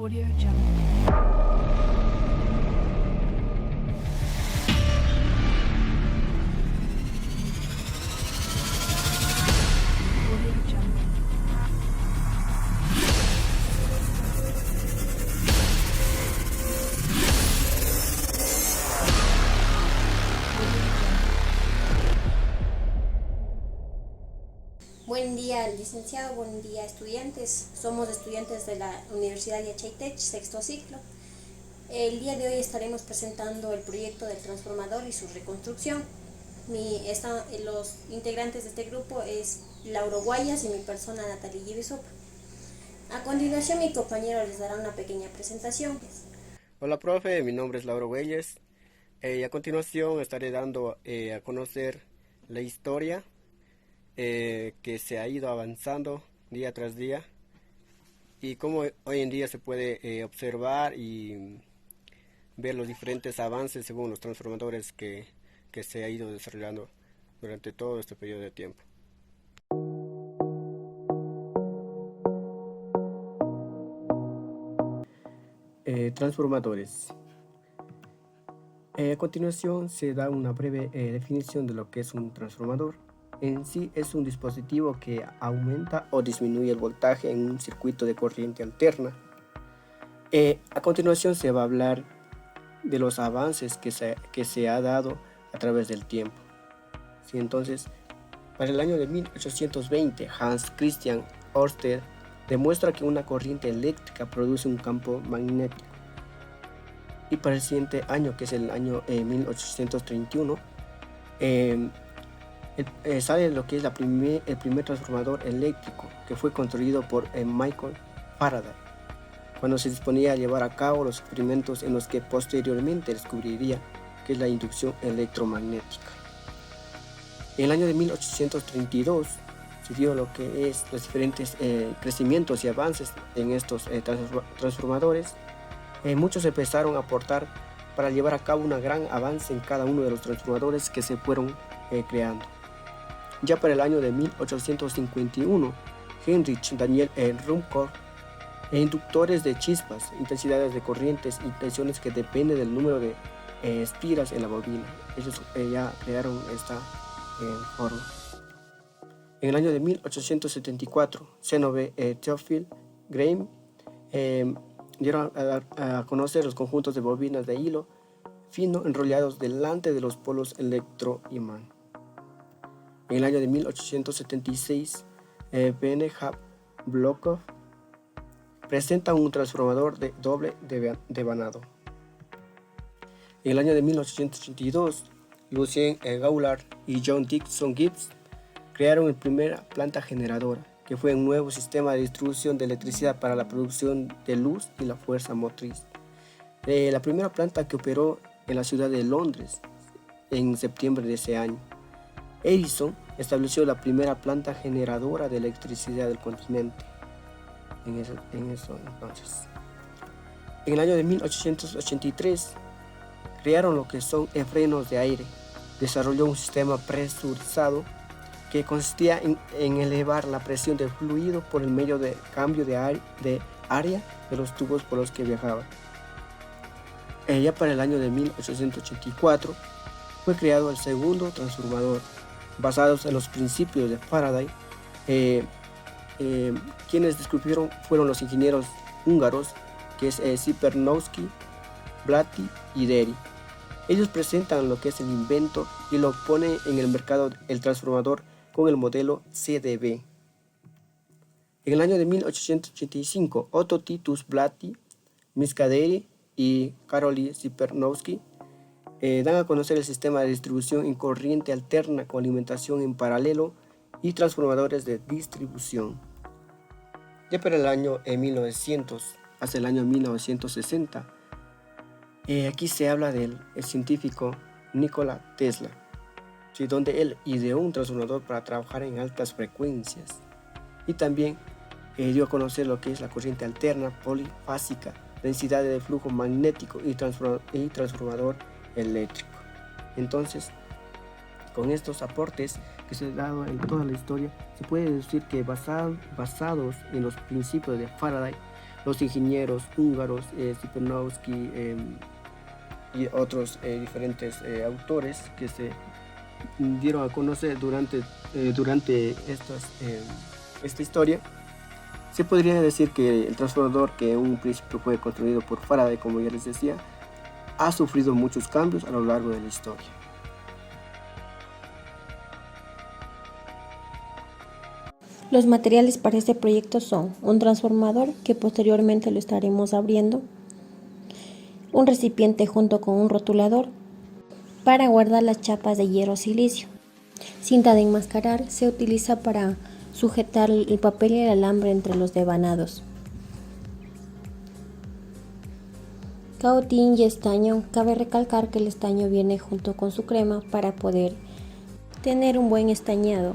Audio Jungle. Audio Jungle. Buen día, licenciado, buen día, estudiantes. Somos estudiantes de la Universidad de Yachaitech, sexto ciclo. El día de hoy estaremos presentando el proyecto del transformador y su reconstrucción. Los integrantes de este grupo es Lauro Guayas y mi persona Natalie Givisop. A continuación mi compañero les dará una pequeña presentación. Hola profe, mi nombre es Lauro Güelles y a continuación estaré dando a conocer la historia que se ha ido avanzando día tras día y cómo hoy en día se puede observar y ver los diferentes avances según los transformadores que se ha ido desarrollando durante todo este periodo de tiempo. Transformadores. A continuación se da una breve definición de lo que es un transformador. En sí es un dispositivo que aumenta o disminuye el voltaje en un circuito de corriente alterna. A continuación se va a hablar de los avances que se ha dado a través del tiempo. Sí, entonces, para el año de 1820, Hans Christian Ørsted demuestra que una corriente eléctrica produce un campo magnético. Y para el siguiente año, que es el año 1831, sale lo que es el primer transformador eléctrico, que fue construido por Michael Faraday, cuando se disponía a llevar a cabo los experimentos en los que posteriormente descubriría que es la inducción electromagnética. En el año de 1832 se dio lo que es los diferentes crecimientos y avances en estos transformadores. Muchos empezaron a aportar para llevar a cabo un gran avance en cada uno de los transformadores que se fueron creando. Ya para el año de 1851, Heinrich Daniel Ruhmkorff, inductores de chispas, intensidades de corrientes y tensiones que dependen del número de espiras en la bobina. Ellos ya crearon esta forma. En el año de 1874, Zenobé Theophile Graham dieron a conocer los conjuntos de bobinas de hilo fino enrollados delante de los polos electroimán. En el año de 1876, Benjamin Blockhoff presenta un transformador de doble devanado. En el año de 1882, Lucien Gaulard y John Dixon Gibbs crearon la primera planta generadora, que fue un nuevo sistema de distribución de electricidad para la producción de luz y la fuerza motriz. La primera planta que operó en la ciudad de Londres en septiembre de ese año. Edison estableció la primera planta generadora de electricidad del continente en eso entonces. En el año de 1883 crearon lo que son frenos de aire. Desarrolló un sistema presurizado que consistía en elevar la presión del fluido por el medio de cambio de área de los tubos por los que viajaba. Ya para el año de 1884 fue creado el segundo transformador, basados en los principios de Faraday. Quienes descubrieron fueron los ingenieros húngaros, que es Szipernowski, Blatty y Deri. Ellos presentan lo que es el invento y lo ponen en el mercado el transformador con el modelo CDB. En el año de 1885, Otto Titus Blatty, Miska Deri y Karoly Szipernowski dan a conocer el sistema de distribución en corriente alterna con alimentación en paralelo y transformadores de distribución. Ya para el año 1900 hasta el año 1960, aquí se habla del científico Nikola Tesla, ¿sí? Donde él ideó un transformador para trabajar en altas frecuencias y también dio a conocer lo que es la corriente alterna polifásica, densidad de flujo magnético y transformador eléctrico. Entonces, con estos aportes que se han dado en toda la historia, se puede decir que basados en los principios de Faraday, los ingenieros húngaros, Szipernowski y otros diferentes autores que se dieron a conocer durante esta historia. Se podría decir que el transformador, que en un principio fue construido por Faraday, como ya les decía, ha sufrido muchos cambios a lo largo de la historia. Los materiales para este proyecto son un transformador, que posteriormente lo estaremos abriendo, un recipiente junto con un rotulador para guardar las chapas de hierro silicio. Cinta de enmascarar, se utiliza para sujetar el papel y el alambre entre los devanados. Cautín y estaño. Cabe recalcar que el estaño viene junto con su crema para poder tener un buen estañado.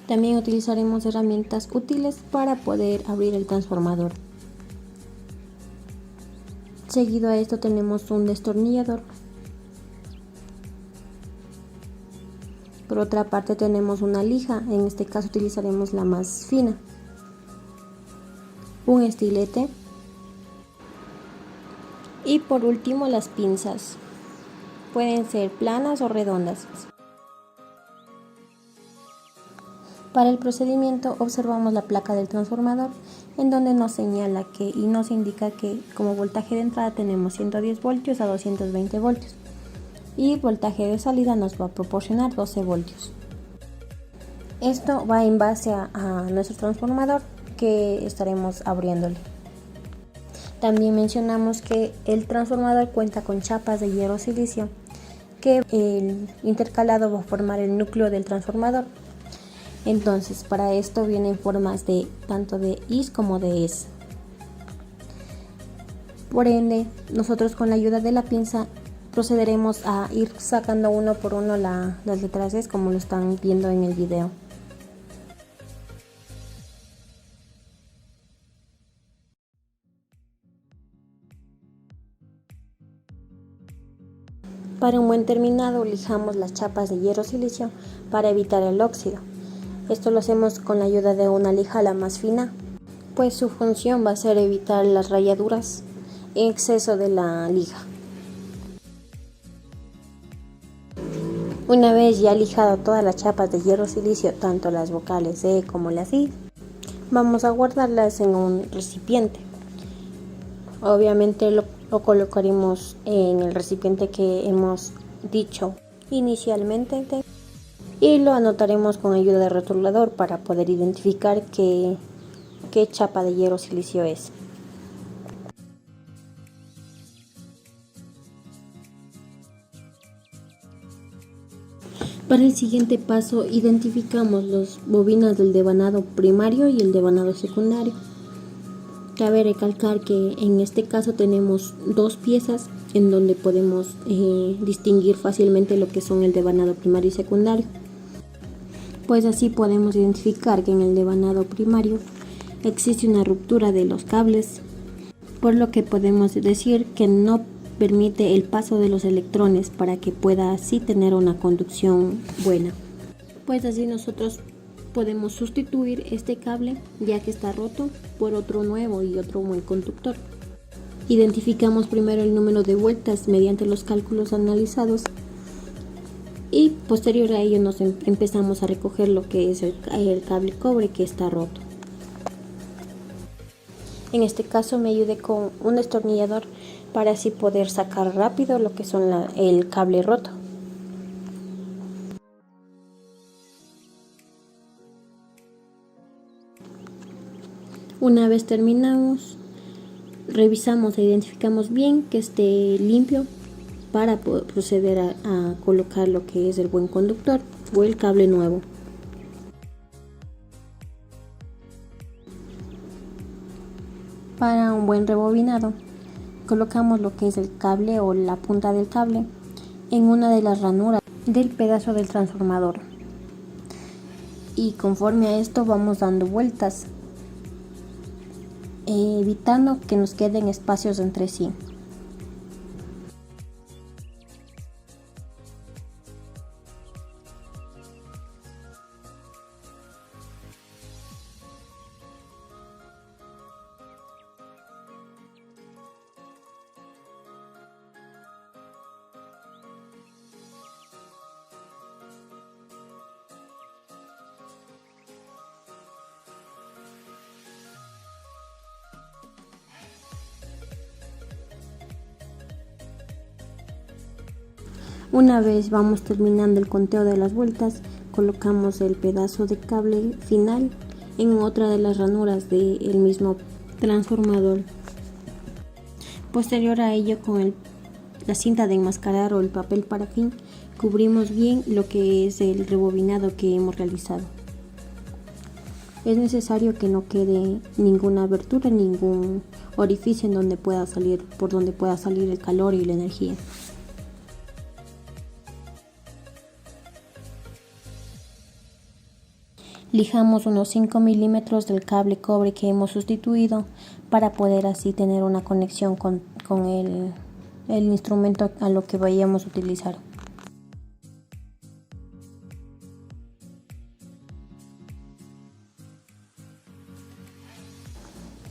También utilizaremos herramientas útiles para poder abrir el transformador. Seguido a esto tenemos un destornillador. Por otra parte tenemos una lija, en este caso utilizaremos la más fina. Un estilete. Y por último las pinzas. Pueden ser planas o redondas. Para el procedimiento observamos la placa del transformador, en donde nos señala y nos indica que como voltaje de entrada tenemos 110 voltios a 220 voltios y voltaje de salida nos va a proporcionar 12 voltios. Esto va en base a nuestro transformador que estaremos abriéndole. También mencionamos que el transformador cuenta con chapas de hierro silicio, que el intercalado va a formar el núcleo del transformador. Entonces, para esto vienen formas de tanto de is como de es. Por ende, nosotros con la ayuda de la pinza procederemos a ir sacando uno por uno las letras es, como lo están viendo en el video. Para un buen terminado, lijamos las chapas de hierro silicio para evitar el óxido. Esto lo hacemos con la ayuda de una lija la más fina, pues su función va a ser evitar las rayaduras en exceso de la lija. Una vez ya lijado todas las chapas de hierro silicio, tanto las vocales E como las I, vamos a guardarlas en un recipiente. Obviamente lo colocaremos en el recipiente que hemos dicho inicialmente y lo anotaremos con ayuda de rotulador para poder identificar qué chapa de hierro silicio es. Para el siguiente paso identificamos las bobinas del devanado primario y el devanado secundario. Cabe recalcar que en este caso tenemos dos piezas en donde podemos distinguir fácilmente lo que son el devanado primario y secundario. Pues así podemos identificar que en el devanado primario existe una ruptura de los cables, por lo que podemos decir que no permite el paso de los electrones para que pueda así tener una conducción buena. Pues así nosotros podemos sustituir este cable, ya que está roto, por otro nuevo y otro buen conductor. Identificamos primero el número de vueltas mediante los cálculos analizados y posterior a ello nos empezamos a recoger lo que es el cable cobre que está roto. En este caso me ayudé con un destornillador para así poder sacar rápido lo que son el cable roto. Una vez terminamos, revisamos e identificamos bien que esté limpio para poder proceder a colocar lo que es el buen conductor o el cable nuevo. Para un buen rebobinado, colocamos lo que es el cable o la punta del cable en una de las ranuras del pedazo del transformador. Y conforme a esto vamos dando vueltas, evitando que nos queden espacios entre sí. Una vez vamos terminando el conteo de las vueltas, colocamos el pedazo de cable final en otra de las ranuras del mismo transformador. Posterior a ello, con la cinta de enmascarar o el papel parafín, cubrimos bien lo que es el rebobinado que hemos realizado. Es necesario que no quede ninguna abertura, ningún orificio en donde pueda salir, por donde pueda salir el calor y la energía. Lijamos unos 5 milímetros del cable cobre que hemos sustituido para poder así tener una conexión con el instrumento a lo que vayamos a utilizar.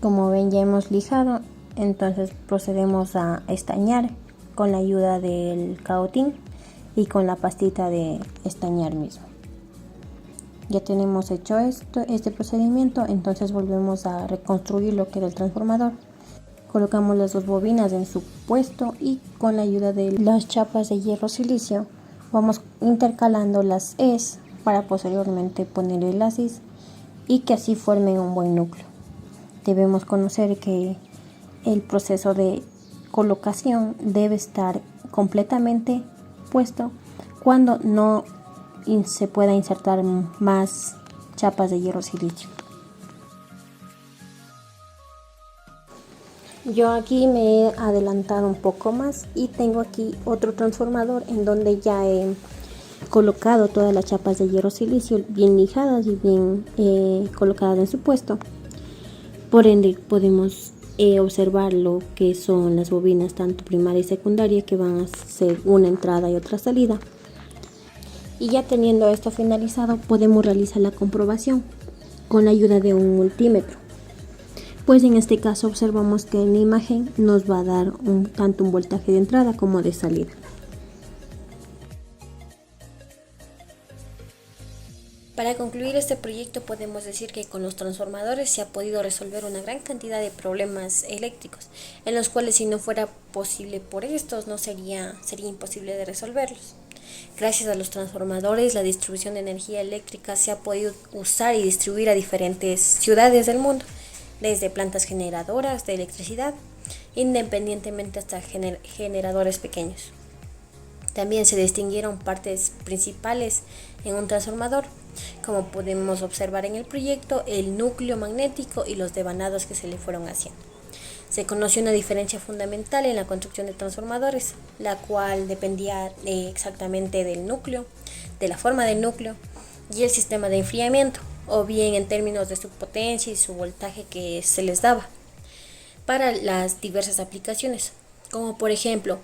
Como ven, ya hemos lijado, entonces procedemos a estañar con la ayuda del caotín y con la pastita de estañar mismo. Ya tenemos hecho este procedimiento, entonces volvemos a reconstruir lo que era el transformador. Colocamos las dos bobinas en su puesto y con la ayuda de las chapas de hierro silicio vamos intercalando las ES para posteriormente poner el ASIS y que así formen un buen núcleo. Debemos conocer que el proceso de colocación debe estar completamente puesto cuando no se pueda insertar más chapas de hierro silicio. Yo aquí me he adelantado un poco más y tengo aquí otro transformador en donde ya he colocado todas las chapas de hierro silicio bien lijadas y bien colocadas en su puesto. Por ende podemos observar lo que son las bobinas tanto primaria y secundaria, que van a ser una entrada y otra salida. Y ya teniendo esto finalizado, podemos realizar la comprobación con la ayuda de un multímetro. Pues en este caso observamos que en la imagen nos va a dar tanto un voltaje de entrada como de salida. Para concluir este proyecto podemos decir que con los transformadores se ha podido resolver una gran cantidad de problemas eléctricos, en los cuales si no fuera posible por estos sería imposible de resolverlos. Gracias a los transformadores, la distribución de energía eléctrica se ha podido usar y distribuir a diferentes ciudades del mundo, desde plantas generadoras de electricidad, independientemente hasta generadores pequeños. También se distinguieron partes principales en un transformador, como podemos observar en el proyecto, el núcleo magnético y los devanados que se le fueron haciendo. Se conoció una diferencia fundamental en la construcción de transformadores, la cual dependía exactamente del núcleo, de la forma del núcleo y el sistema de enfriamiento, o bien en términos de su potencia y su voltaje que se les daba para las diversas aplicaciones, como por ejemplo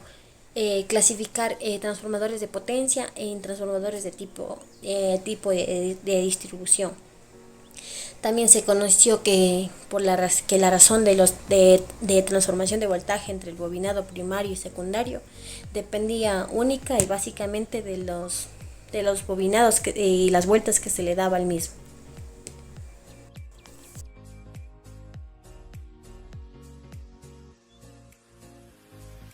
clasificar transformadores de potencia en transformadores de tipo de distribución. También se conoció que la razón de transformación de voltaje entre el bobinado primario y secundario dependía única y básicamente de los bobinados y las vueltas que se le daba al mismo.